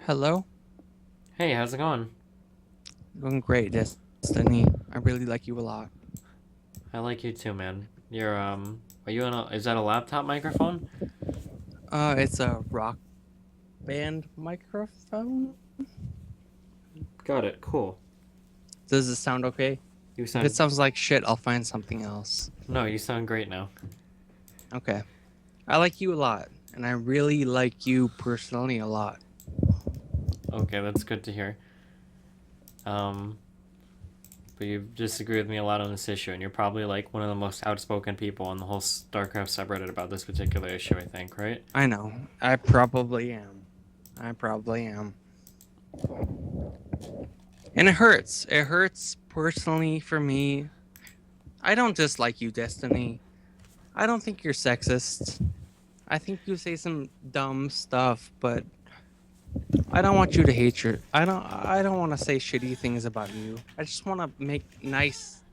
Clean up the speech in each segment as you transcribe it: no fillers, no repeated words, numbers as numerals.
Hello? Hey, how's it going? Doing great, Destiny. I really like you a lot. I like you too, man. Are you is that a laptop microphone? It's a rock band microphone. Got it. Cool. Does it sound okay? You If it sound, sounds like shit, I'll find something else. no, you sound great now. Okay. I like you a lot, and I really like you personally a lot. Okay, that's good to hear. Um, but you disagree with me a lot on this issue, and you're probably like one of the most outspoken people on the whole StarCraft subreddit about this particular issue, I think, right? I know. I probably am. I probably am. And it hurts. It hurts personally for me. I don't dislike you, Destiny. I don't think you're sexist. I think you say some dumb stuff, but I don't want you to hate your I don't want to say shitty things about you. I just want to make nice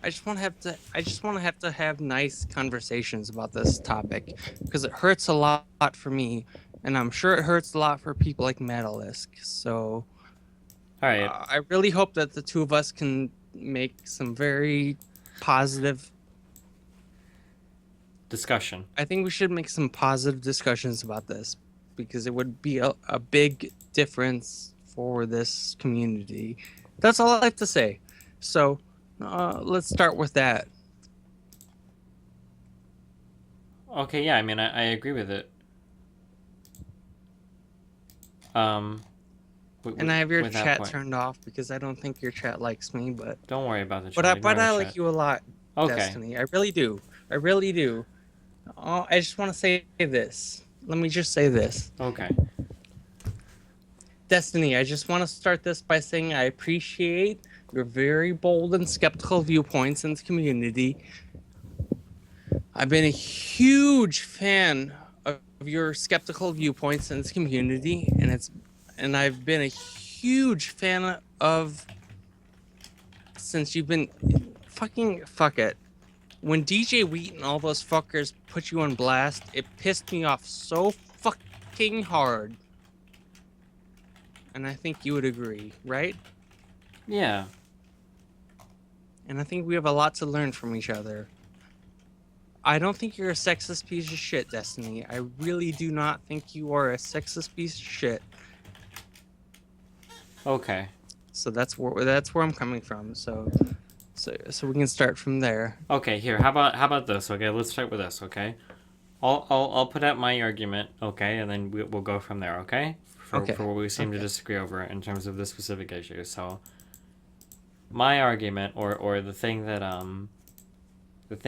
I just want to have nice conversations about this topic because it hurts a lot for me and I'm sure it hurts a lot for people like Metalisk. So All right, I really hope that the two of us can make some very positive discussion. I think we should make some positive discussions about this because it would be a big difference for this community. That's all I have to say. So let's start with that. Okay, yeah, I mean, I agree with it. Um, And I have your with that chat point. turned off because I don't think your chat likes me, Don't worry about the but chat. Ignore the I like chat. you a lot, Okay, Destiny. I really do. I really do. I just want to say this. Let me just say this. okay. Destiny, I just want to start this by saying I appreciate your very bold and skeptical viewpoints in the community. I've been a huge fan of your skeptical viewpoints in this community, and I've been a huge fan of since you've been fuck it. When DJ Wheat and all those fuckers put you on blast, it pissed me off so fucking hard. And I think you would agree, right? Yeah. And I think we have a lot to learn from each other. I don't think you're a sexist piece of shit, Destiny. I really do not think you are a sexist piece of shit. Okay. So that's where I'm coming from. So we can start from there. Okay, here. How about this? Okay, let's start with this. Okay, I'll put out my argument. Okay, and then we'll go from there. Okay, Okay. for what we seem to Okay. disagree over in terms of this specific issue. So my argument, or the thing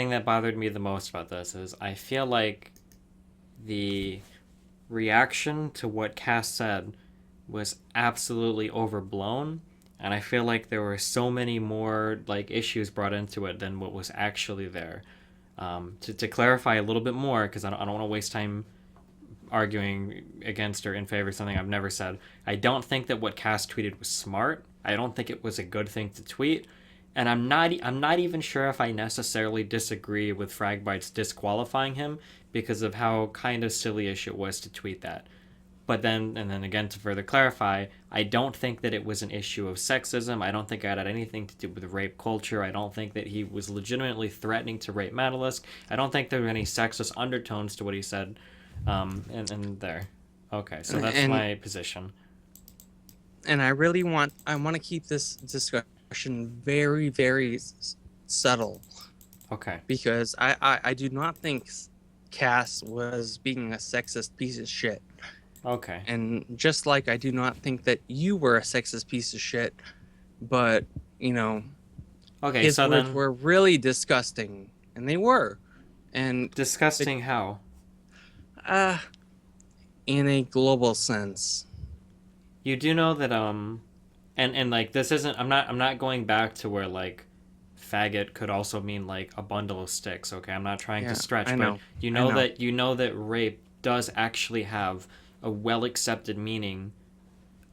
that bothered me the most about this is I feel like the reaction to what Cass said was absolutely overblown, and I feel like there were so many more like issues brought into it than what was actually there. To clarify a little bit more, because I don't want to waste time arguing against or in favor of something I've never said. I don't think that what Cass tweeted was smart. I don't think it was a good thing to tweet, and I'm not even sure if I necessarily disagree with Fragbytes disqualifying him because of how kind of silly-ish it was to tweet that. But then again, to further clarify, I don't think that it was an issue of sexism. I don't think it had anything to do with rape culture. I don't think that he was legitimately threatening to rape Madalisk. I don't think there were any sexist undertones to what he said. And there. Okay, so that's And my position. and I want to keep this discussion very subtle Okay. because I do not think Cass was being a sexist piece of shit. Okay. And just like I do not think that you were a sexist piece of shit, but you know, Okay, his so words then were really disgusting, and they were. And the, disgusting how? uh, in a global sense, You do know that and like this isn't I'm not going back to where like faggot could also mean like a bundle of sticks, okay? I'm not trying to yeah, stretch, I but know, I know, you know that rape does actually have a well accepted meaning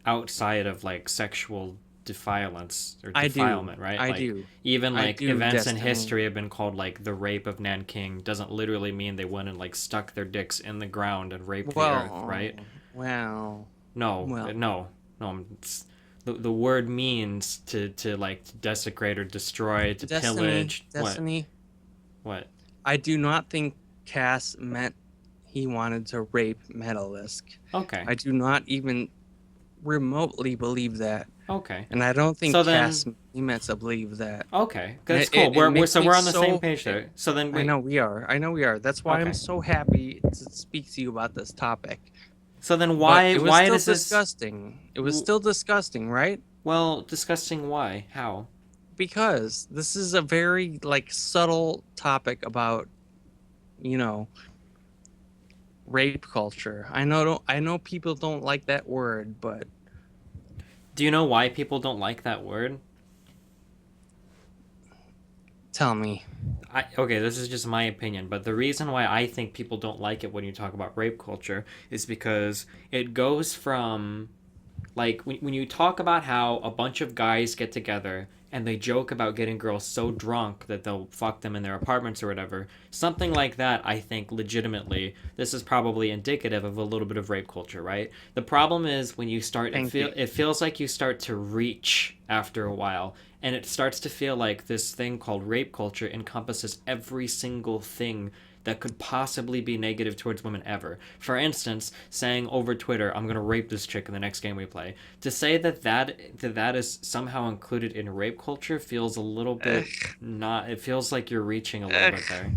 outside of like sexual defiance or defilement, right? I Like do, even I like do, events in Destiny. history have been called like the rape of Nanking doesn't literally mean they went and like stuck their dicks in the ground and raped the earth, right? Well, well. No, Well, no. The word means to like to desecrate or destroy, to Destiny, pillage. What? Destiny. What? I do not think Cass meant he wanted to rape Metalisk. Okay. I do not even remotely believe that. Okay. And I don't think So then, Cass he meant to believe that. okay, And that's cool. it We're makes so me we're on the same so. page there. So then, I wait. know we are. I know we are. That's why I'm Okay. so happy to speak to you about this topic. So then, But why it was why still does this? disgusting. It was still disgusting, right? Well, disgusting. Why? How? Because this is a very like subtle topic about, you know, rape culture. I know people don't like that word, but Do you know why people don't like that word? tell me. Okay, this is just my opinion, but the reason why I think people don't like it when you talk about rape culture is because it goes from like when you talk about how a bunch of guys get together and they joke about getting girls so drunk that they'll fuck them in their apartments or whatever, something like that. I think legitimately this is probably indicative of a little bit of rape culture, right? The problem is when you start Thank you. it feels like you start to reach after a while, and it starts to feel like this thing called rape culture encompasses every single thing that could possibly be negative towards women ever. For instance, saying over Twitter, "I'm gonna rape this chick in the next game we play." To say that is somehow included in rape culture feels a little bit Ugh, not. It feels like you're reaching a little bit ugh, there.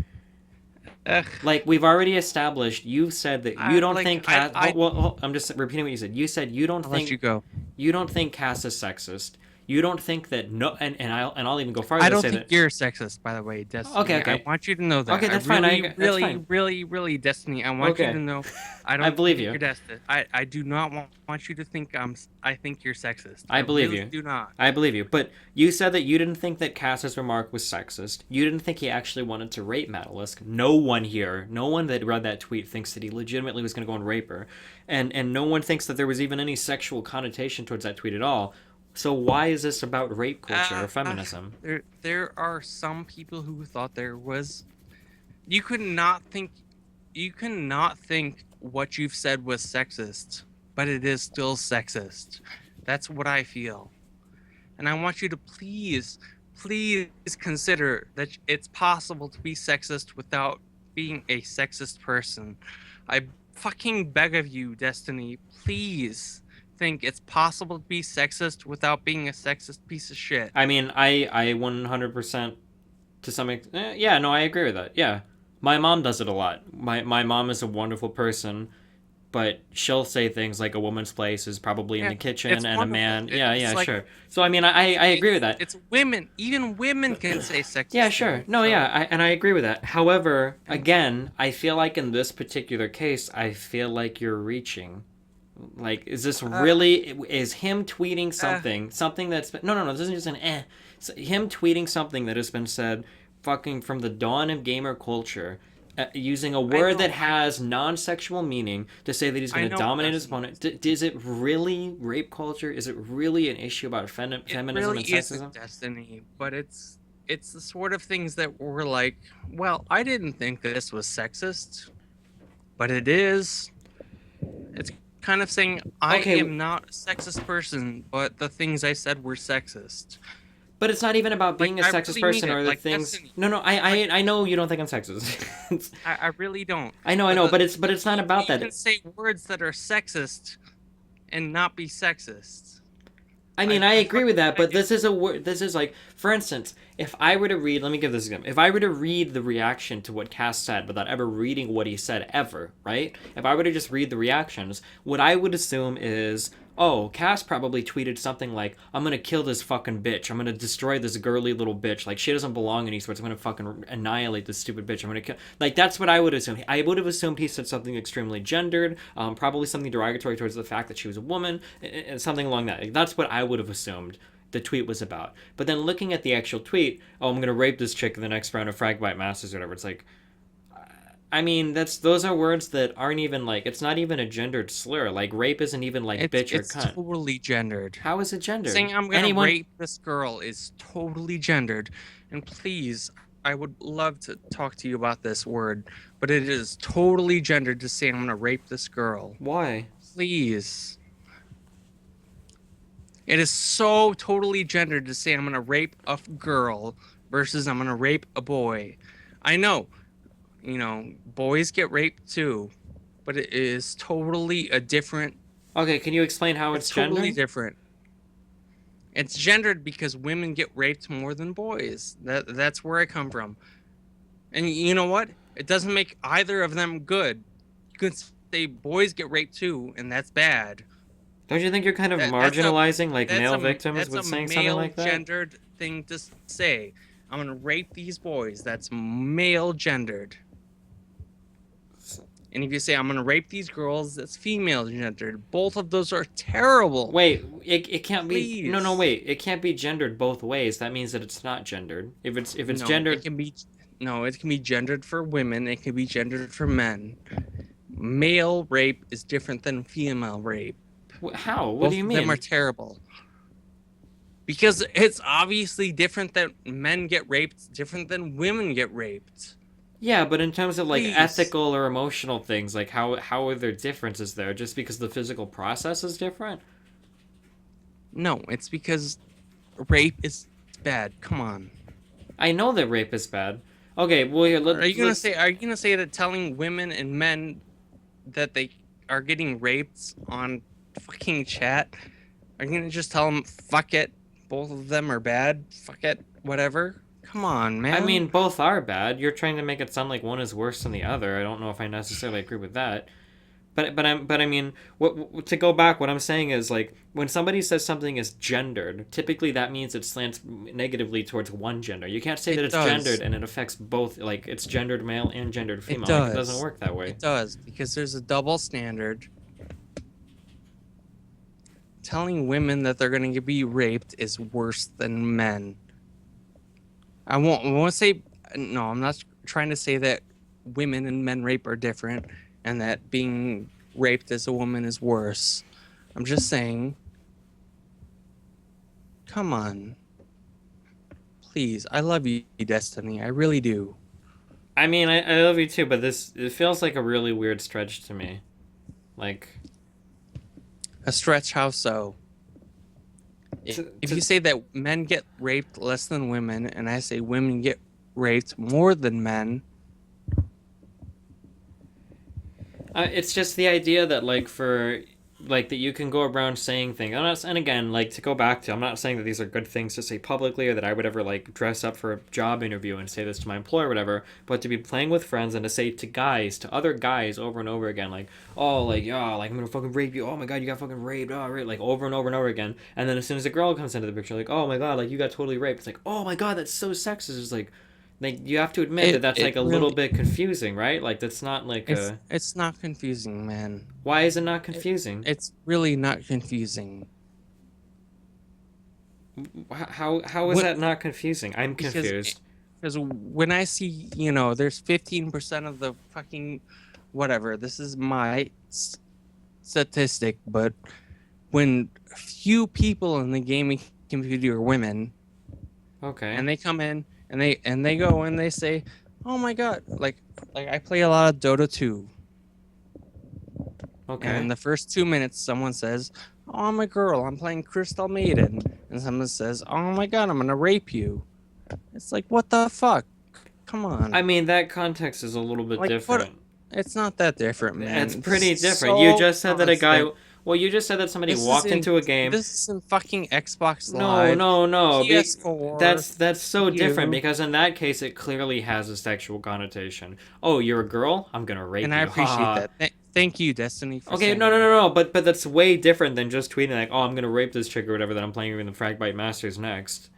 ugh. Like we've already established, you said that you I don't like think Cass. I I'm just repeating what you said. You said I'll let you go. you don't think Cass is sexist. You don't think that no, and I'll even go farther I to don't say think that. you're sexist, by the way, Okay, Destiny. I okay, want you to know that. okay. I That's fine. really, That's really, fine. really, really, Destiny. I want you to Okay, know. I I don't believe think you. you're destined. I do not want you to think I think you're sexist. I I believe really you. do not. I believe you. But you said that you didn't think that Cass's remark was sexist. You didn't think he actually wanted to rape Metalisk. No one here, no one that read that tweet thinks that he legitimately was going to go and rape her. And no one thinks that there was even any sexual connotation towards that tweet at all. So why is this about rape culture or Uh, feminism? there are some people who thought there was. You could not think. You cannot think what you've said was sexist, but it is still sexist. That's what I feel. And I want you to please consider that it's possible to be sexist without being a sexist person. I fucking beg of you, Destiny, please think it's possible to be sexist without being a sexist piece of shit. I mean, I 100% to some extent, yeah, no, I agree with that. Yeah. My mom does it a lot. My mom is a wonderful person, but she'll say things like a woman's place is probably in Yeah, the kitchen it's and a wonderful. man. Yeah, It's yeah, like sure. So I mean, I agree with that. it's women, even women can say Yeah, sexist sure. things. No, So, yeah, and I agree with that. However, and again, I feel like in this particular case, I feel like you're reaching. Like, is this uh, really? Is him tweeting uh, something that's been, no, this isn't just an eh. It's him tweeting something that has been said, fucking from the dawn of gamer culture, using a I word that know, has non-sexual meaning to say that he's going I to know, dominate his Destiny. opponent. Is it really rape culture? Is it really an issue about It feminism really and isn't sexism? Destiny, but it's the sort of things that were like, well, I didn't think this was sexist, but it is. It's kind of saying I Okay, am not a sexist person, but the things I said were sexist. but it's not even about Like being a I sexist really mean person it. or the Like things. Destiny. No, no, Like I know you don't think I'm sexist. I really don't. I But know, the but it's not about you can that. say words that are sexist and not be sexist. I mean, I I agree with fucking that, beg but of this is a word. This is like, for instance, if I were to read, let me give this example. If I were to read the reaction to what Cass said without ever reading what he said ever, right? If I were to just read the reactions, what I would assume is, oh, Cass probably tweeted something like, "I'm gonna kill this fucking bitch. I'm gonna destroy this girly little bitch. Like she doesn't belong in esports. I'm gonna fucking annihilate this stupid bitch. I'm gonna kill." Like that's what I would assume. I would have assumed he said something extremely gendered, probably something derogatory towards the fact that she was a woman, and something along that. Like, that's what I would have assumed the tweet was about. But then looking at the actual tweet, oh, I'm gonna rape this chick in the next round of Fragbite Masters or whatever. It's like, I mean, those are words that aren't even like, it's not even a gendered slur. Like rape isn't even like bitch or it's cunt. totally gendered. How is it gendered? Saying I'm gonna Anyone? rape this girl is totally gendered. And please, I would love to talk to you about this word, but it is totally gendered to say I'm gonna rape this girl. Why? Please. It is so totally gendered to say I'm gonna rape a girl versus I'm gonna rape a boy. I know, boys get raped too, but it is totally a different. Okay, can you explain how It's it's totally gendered? different. It's gendered because women get raped more than boys. That's where I come from. And you know what? It doesn't make either of them good. You could say boys get raped too, and that's bad. Don't you think you're kind of That that's a marginalizing like that's male a victims that's a with saying something male like that? gendered thing to say. I'm gonna rape these boys. That's male gendered. And if you say I'm gonna rape these girls, that's female gendered. Both of those are terrible. Wait, it can't be. No, no, Please. wait. It can't be gendered both ways. That means that it's not gendered. If it's No, it gendered, can be no, it can be gendered for women, it can be gendered for men. Male rape is different than female rape. how? What do Both you of them are mean? terrible. Because it's obviously different that men get raped, different than women get raped. Yeah, but in terms of like Please. ethical or emotional things, like how are there differences there? Just because the physical process is different? No, it's because rape is bad. Come on. I know that rape is bad. Okay, well here let's. Are you gonna say that telling women and men that they are getting raped on fucking chat, are you gonna just tell them fuck it? Both of them are bad. Fuck it. Whatever. Come on, I man. mean, both are bad. You're trying to make it sound like one is worse than the other. I don't know if I necessarily agree with that. But I mean, to go back, what I'm saying is like when somebody says something is gendered, typically that means it slants negatively towards one gender. You can't say that It it's gendered does. and it affects both, like it's gendered male and gendered It female. Like it doesn't does. work that way. It does because there's a double standard. Telling women that they're going to be raped is worse than men. I won't say no. I'm not trying to say that women and men rape are different and that being raped as a woman is worse. I'm just saying, come on, please. I love you, Destiny. I really do. I mean, I love you too, but this it feels like a really weird stretch to me. Like A stretch, how so? If you to say that men get raped less than women, and I say women get raped more than men, it's just the idea that like for like that you can go around saying things. I'm not, and again, like to go back to, I'm not saying that these are good things to say publicly or that I would ever like dress up for a job interview and say this to my employer or whatever. But to be playing with friends and to say to guys, to other guys over and over again, like, oh, like yeah, like I'm gonna fucking rape you. Oh my god, you got fucking raped. Oh, right, like over and over and over again. And then as soon as a girl comes into the picture, like, oh my god, like you got totally raped. It's like, oh my god, that's so sexist. It's like you have to admit that that's it like a little really bit confusing, right? Like that's not like a. it's not confusing, man. Why is it not It, confusing? it's really not confusing. How is What that not confusing? I'm because confused. because when I see, there's 15% of the fucking whatever. This is my statistic, but when few people in the gaming community are women, and Okay. they come in and they go and they say, "Oh my god!" Like I play a lot of Dota 2, and in Okay. the first 2 minutes, someone says, "Oh, I'm a girl. I'm playing Crystal Maiden," and someone says, "Oh my god, I'm gonna rape you." It's like, what the fuck? Come I on. mean, that context is a little bit Like what? different. It's not that different, It's man. This pretty is different. You so just said that a guy. constant. Well, you just said that somebody This is walked in into a game. this is in fucking Xbox No, Live, no, no. PS4, That's so different you. because in that case it clearly has a sexual connotation. Oh, you're a girl? I'm gonna rape And I you. Ha appreciate ha. that. Thank you, Destiny, for Okay, no, saying no, no, that. no. But that's way different than just tweeting like, "Oh, I'm gonna rape this chick or whatever that I'm playing in the Fragbite Masters next."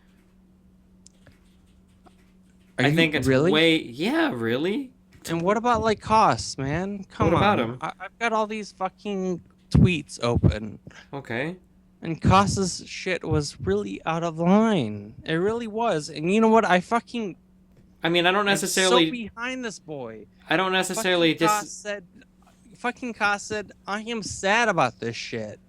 Are I you think it's really? way. Yeah, really. And what about like costs, man? What Come about on. him? I've got all these fucking tweets open. Okay. And Costa's shit was really out of line. It really was. And you know what? I fucking I mean, am so behind this boy. I don't Fucking necessarily dis. Cost said, fucking Cost said, I am sad about this shit.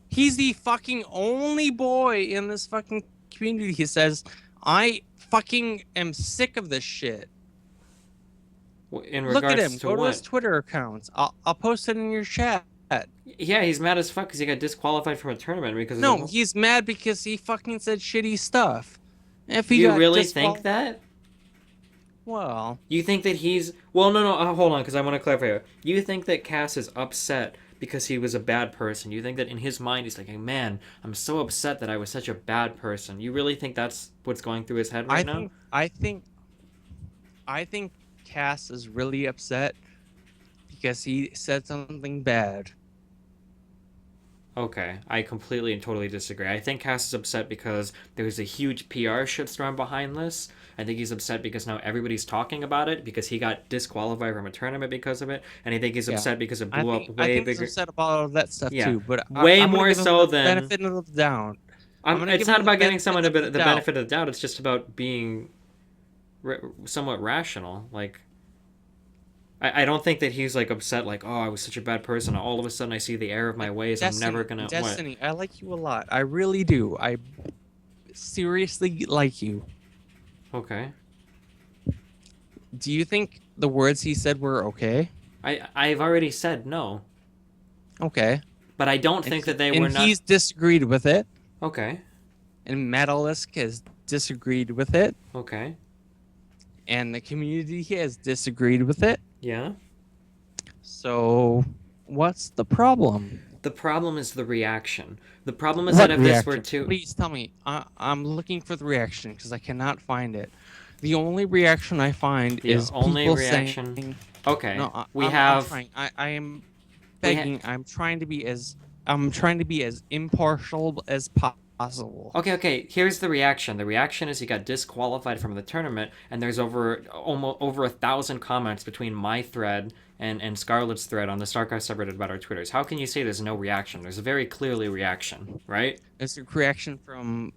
He's the fucking only boy in this fucking community. He says, I fucking am sick of this shit. In Look at regards him. to Go to his what? Twitter accounts. I'll post it in your chat. Yeah, he's mad as fuck because he got disqualified from a tournament because of No, the. he's mad because he fucking said shitty stuff. If he You got really think disqualified, that? well, You think that he's well? No, no. Hold on, because I want to clarify here. You think that Cass is upset because he was a bad person? You think that in his mind he's like, "Man, I'm so upset that I was such a bad person." You really think that's what's going through his head I right now? think, I think, I think Cass is really upset because he said something bad. Okay, I completely and totally disagree. I think Cass is upset because there's a huge PR shitstorm behind this. I think he's upset because now everybody's talking about it because he got disqualified from a tournament because of it, and I think he's Yeah, upset because it blew up I way think he's bigger. upset about all of that stuff Yeah, too. But way I'm gonna more give him so the than benefit of the doubt. I'm gonna It's give not him the about giving someone benefit of the the doubt. benefit of the doubt. It's just about being somewhat rational. Like, I don't think that he's like upset. Like, oh, I was such a bad person. All of a sudden, I see the error of my ways. I'm never gonna what? Destiny, I like you a lot. I really do. I seriously like you. Okay. Do you think the words he said were okay? I've already said no, Okay. but I don't And think that they were and not he's disagreed with it, okay. and Metalisk has disagreed with it, Okay. and the community has disagreed with it. Yeah. So, what's the problem? The problem is the reaction. The problem is that if this were to Please tell me. I'm looking for the reaction because I cannot find it. The only reaction I find the is only people reaction. saying, Okay. "No, We I'm have trying. I am we ha- begging. I'm trying to be as impartial as possible." Okay, okay. Here's the reaction. The reaction is he got disqualified from the tournament, and there's almost over 1,000 comments between my thread and Scarlett's thread on the StarCraft subreddit about our Twitters. How can you say there's no reaction? There's a very clearly reaction, right? It's a reaction from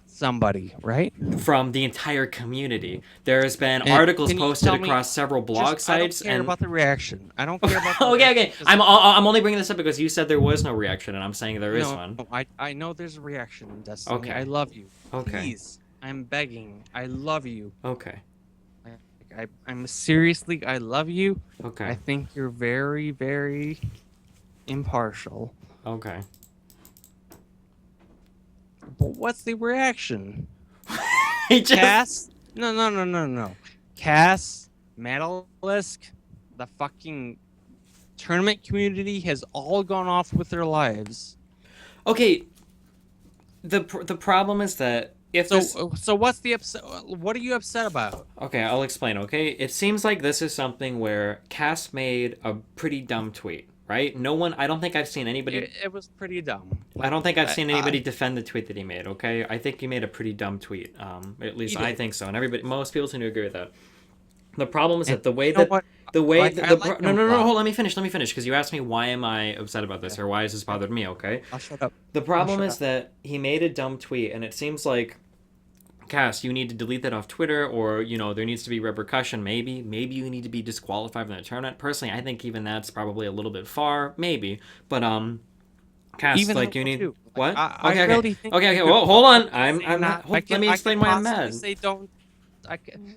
somebody, right? From the entire community. There has been And articles can you posted tell me? across several blog I don't sites, care and about the reaction. I don't care about the okay, reaction okay. 'cause I'm only bringing this up because you said there was no reaction, and I'm saying there is no, one. I know there's a reaction in Destiny. Okay. I love you. Okay. Please, I'm begging. I love you. Okay. I'm seriously. I love you. Okay. I think you're very, very impartial. Okay. But what's the reaction? He just Cass? No. Cass, Metalisk, the fucking tournament community has all gone off with their lives. Okay. The problem is that if So this so what's the upset? What are you upset about? okay, I'll explain. Okay, it seems like this is something where Cass made a pretty dumb tweet, right? No one. I don't think I've seen anybody. It was pretty dumb. I don't think I've seen I- anybody defend the tweet that he made. Okay, I think he made a pretty dumb tweet. At least He I did. think so, and everybody, most people seem to agree with that. The problem is And that the way you know that what? the way Like, that I the like no him no a no lot. hold let me finish because you asked me why am I upset about this or why has this bothered me. Okay, I'll shut up. the problem shut is up. that he made a dumb tweet, and it seems like Cass, you need to delete that off Twitter, or there needs to be repercussion. Maybe you need to be disqualified from the tournament. Personally, I think even that's probably a little bit far, maybe. But Cass, Even like I you will need too. what? I Okay, really think okay. you could Well, hold on. possibly say I'm not. let me I explain can why I'm possibly mad. say don't.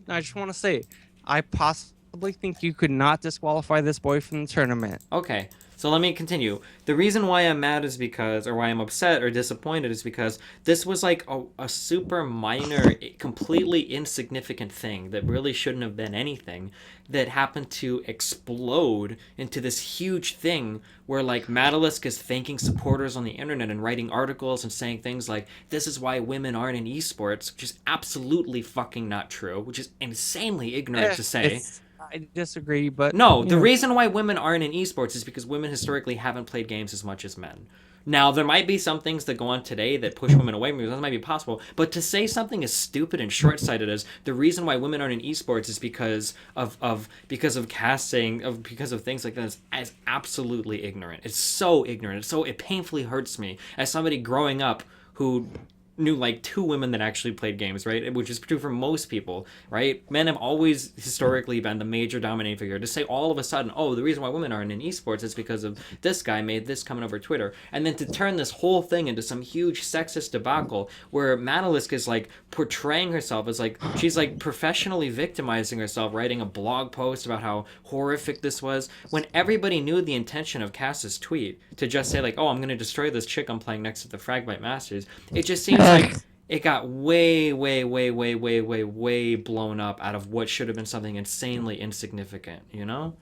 No, I just want to say, I possibly think you could not disqualify this boy from the tournament. Okay, so let me continue. The reason why I'm mad is because, or why I'm upset or disappointed is because this was like a super minor, completely insignificant thing that really shouldn't have been anything that happened to explode into this huge thing where like Metalisk is thanking supporters on the internet and writing articles and saying things like, this is why women aren't in esports, which is absolutely fucking not true, which is insanely ignorant to say. I disagree, but No, the reason why women aren't in esports is because women historically haven't played games as much as men. Now, there might be some things that go on today that push women away. Maybe that might be possible. But to say something as stupid and short-sighted as the reason why women aren't in esports is because of casting, because of things like that is absolutely ignorant. It's so ignorant. It painfully hurts me as somebody growing up who knew like two women that actually played games, right? Which is true for most people, right? Men have always historically been the major dominating figure. To say all of a sudden, oh, the reason why women aren't in esports is because of this guy made this comment over Twitter, and then to turn this whole thing into some huge sexist debacle where Manalisk is like portraying herself as like she's like professionally victimizing herself, writing a blog post about how horrific this was, when everybody knew the intention of Cass's tweet to just say like, oh, I'm gonna destroy this chick I'm playing next to the Fragmite Masters. It just seems like it got way, way, way, way, way, way, way blown up out of what should have been something insanely insignificant, you know?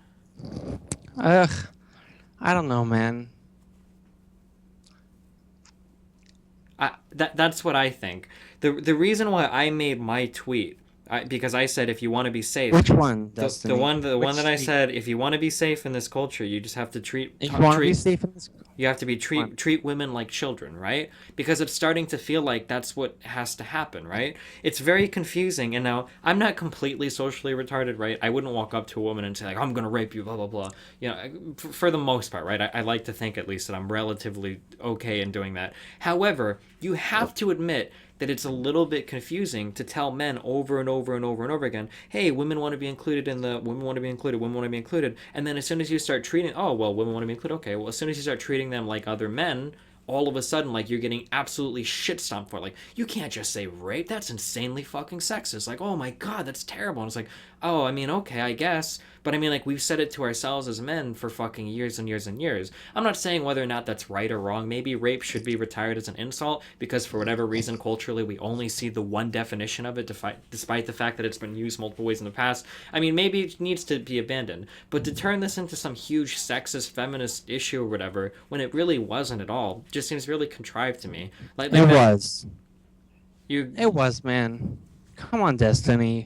Ugh, I don't know, man. That's what I think. The reason why I made my tweet, because I said if you want to be safe, Which one, the Destiny? one Which that I tweet? said if you want to be safe in this culture, you just have to If you want to be treat safe in this you have to be one. treat women like children, right? Because it's starting to feel like that's what has to happen, right? It's very confusing. And now I'm not completely socially retarded, right? I wouldn't walk up to a woman and say like I'm gonna rape you, blah blah blah. You know, for the most part, right? I like to think at least that I'm relatively okay in doing that. However, you have to admit that it's a little bit confusing to tell men over and over and over and over again, hey, women want to be included in the women want to be included, women want to be included. And then as soon as you start treating, oh, well, women want to be included. Okay, well, as soon as you start treating them like other men, all of a sudden, like, you're getting absolutely shit stomped for it. Like, you can't just say rape. That's insanely fucking sexist. Like, oh my God, that's terrible. And it's like, oh, I mean, okay, I guess. But I mean, like, we've said it to ourselves as men for fucking years and years and years. I'm not saying whether or not that's right or wrong. Maybe rape should be retired as an insult because for whatever reason, culturally, we only see the one definition of it, despite the fact that it's been used multiple ways in the past. I mean, maybe it needs to be abandoned. But to turn this into some huge sexist, feminist issue or whatever, when it really wasn't at all, just seems really contrived to me. It was. You It was, man. Come on, Destiny. You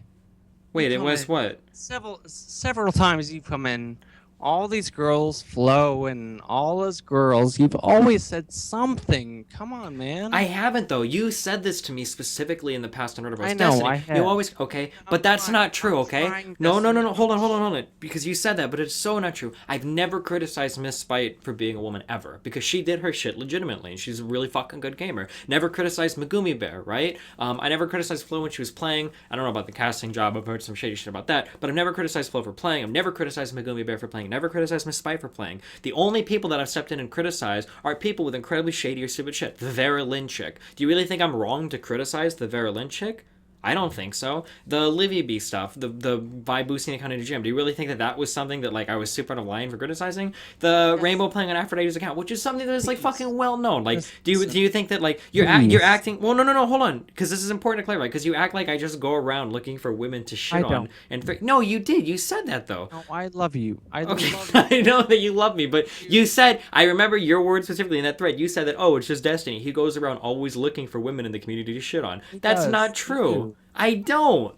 wait. It come was in what? several times. You come in. All these girls, Flo, and all those girls. You've always said something. Come on, man. I haven't though. You said this to me specifically in the past on I Rotobo's know. Destiny. I You have. always okay, I'm but that's trying. not true. I'm Okay, trying, no, no, no, Destiny. no. Hold on. Because you said that, but it's so not true. I've never criticized Miss Spite for being a woman ever because she did her shit legitimately, and she's a really fucking good gamer. Never criticized Megumi Bear, right? I never criticized Flo when she was playing. I don't know about the casting job. I've heard some shady shit about that, but I've never criticized Flo for playing. I've never criticized Megumi Bear for playing. Never criticized Miss Spite for playing. The only people that I've stepped in and criticized are people with incredibly shady or stupid shit. The Vera Lynn chick. Do you really think I'm wrong to criticize the Vera Lynn chick? I don't think so. The Livy B stuff, the vibe boosting account in the gym. Do you really think that that was something that like I was super out of line for criticizing? The Yes. Rainbow playing on Aphrodite's account, which is something that is like Please. fucking well known. Like, Listen. do you think that like you're Please. acting? Well, no, hold on, because this is important to clarify. Because you act like I just go around looking for women to shit I on don't. no, you did. You said that though. No, I love you. I Okay, love you. I know that you love me, but you said, I remember your words specifically in that thread. You said that, oh, it's just Destiny. He goes around always looking for women in the community to shit on. He That's does. not I true. do. I don't.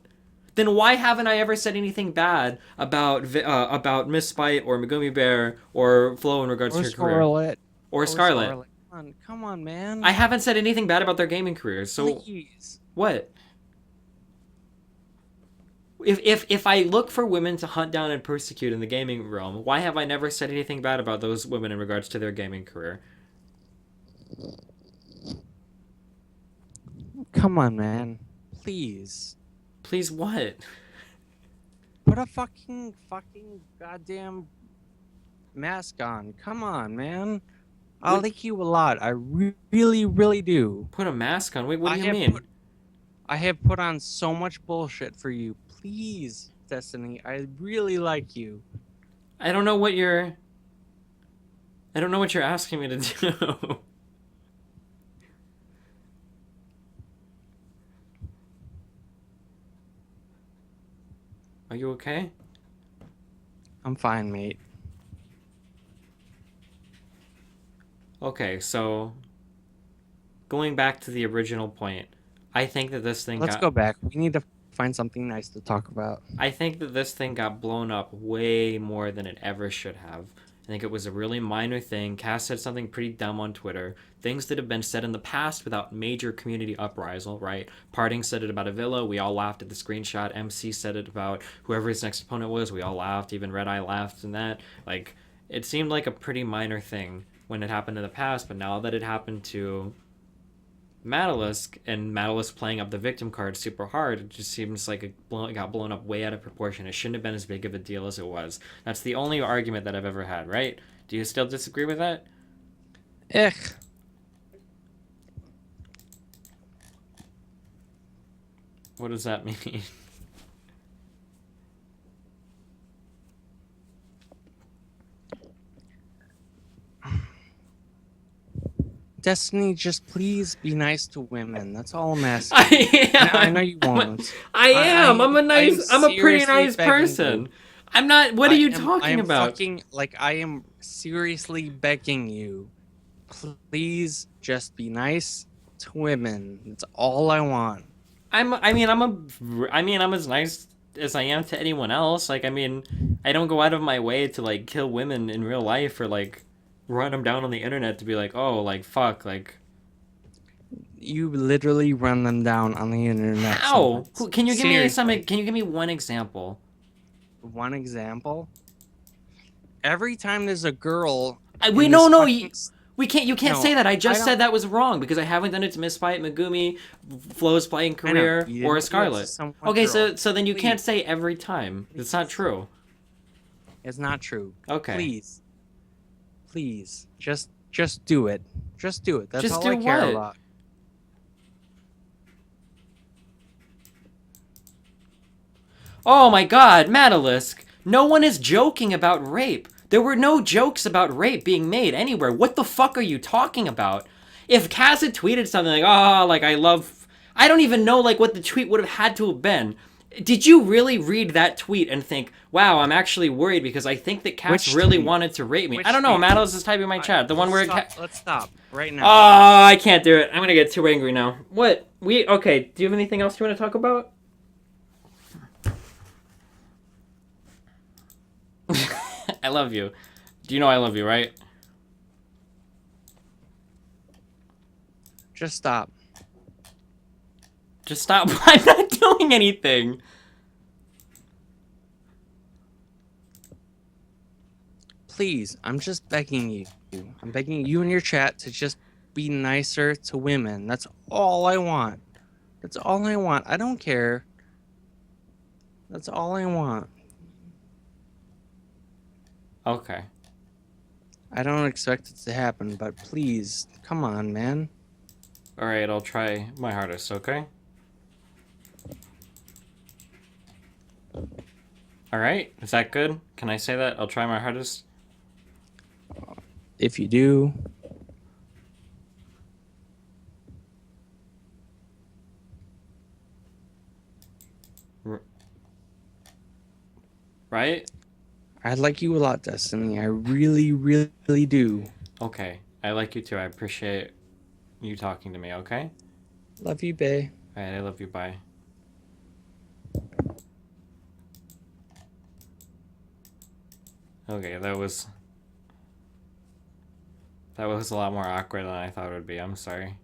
Then why haven't I ever said anything bad about Miss Spite or Megumi Bear or Flo in regards Or to her career Scarlet. or Or Scarlet? Scarlet. Come on, man. I haven't said anything bad about their gaming careers. So Please. what? If I look for women to hunt down and persecute in the gaming realm, why have I never said anything bad about those women in regards to their gaming career? Come on, man. Please. Please, what? Put a fucking goddamn mask on. Come on, man. I What- like you a lot. I really, really do. Put a mask on? Wait, what do I you have mean? put- I have put on so much bullshit for you. Please, Destiny. I really like you. I don't know what you're. I don't know what you're asking me to do. Are you okay? I'm fine, mate. Okay, so going back to the original point, I think that this thing Let's got go back. We need to find something nice to talk about. I think that this thing got blown up way more than it ever should have. I think it was a really minor thing. Cass said something pretty dumb on Twitter. Things that have been said in the past without major community uprisal, right? Parting said it about Avila. We all laughed at the screenshot. MC said it about whoever his next opponent was. We all laughed. Even Red Eye laughed and that. Like, it seemed like a pretty minor thing when it happened in the past, but now that it happened to Madalisk, and Madalisk playing up the victim card super hard, it just seems like it got blown up way out of proportion. It shouldn't have been as big of a deal as it was. That's the only argument that I've ever had, right? Do you still disagree with that? Ech. What does that mean? Destiny, just please be nice to women. That's all I'm asking. I I am. know you won't. I am. I'm a nice. I'm a pretty seriously nice begging person. you. I'm not. What are you I talking am about? fucking like I am seriously begging you. Please just be nice to women. That's all I want. I mean, I'm as nice as I am to anyone else. Like, I mean, I don't go out of my way to like kill women in real life or like run them down on the internet to be like, oh, like fuck, like You literally run them down on the internet. how? Sometimes. Can you give me some? Seriously. Can you give me one example? One example. Every time there's a girl We in no this no. fucking We can't. You can't no, say that. I I just don't. said that was wrong because I haven't done it to Miss Fight, Megumi, Flo's playing I know career, you or didn't do it to Scarlet. some one Okay, girl. so then you can't Please, say every time. It's not true. it's not true. Okay. Please, just do it. Just do it. That's Just all do I care what? about. Oh my god, Madalisk! No one is joking about rape. There were no jokes about rape being made anywhere. What the fuck are you talking about? If Kaz had tweeted something like, oh, like I love... I don't even know like what the tweet would have had to have been. Did you really read that tweet and think, wow, I'm actually worried because I think that Cass Which really tweet? wanted to rape me? Which I don't know, tweet? Madalisk is typing in my chat. The one where... Let's stop right now. Oh, I can't do it. I'm gonna get too angry now. What? Okay, do you have anything else you want to talk about? I love you. Do you know I love you, right? Just stop. Just stop. I'm not doing anything. Please, I'm just begging you. I'm begging you and your chat to just be nicer to women. That's all I want. That's all I want. I don't care. That's all I want. Okay. I don't expect it to happen, but please, come on, man. Alright, I'll try my hardest, okay? Alright, is that good? Can I say that? I'll try my hardest? If you do, Right? I like you a lot, Destiny. I really, really do. Okay. I like you too. I appreciate you talking to me, okay? Love you, bae. Alright, I love you. Bye. Okay, that was a lot more awkward than I thought it would be. I'm sorry.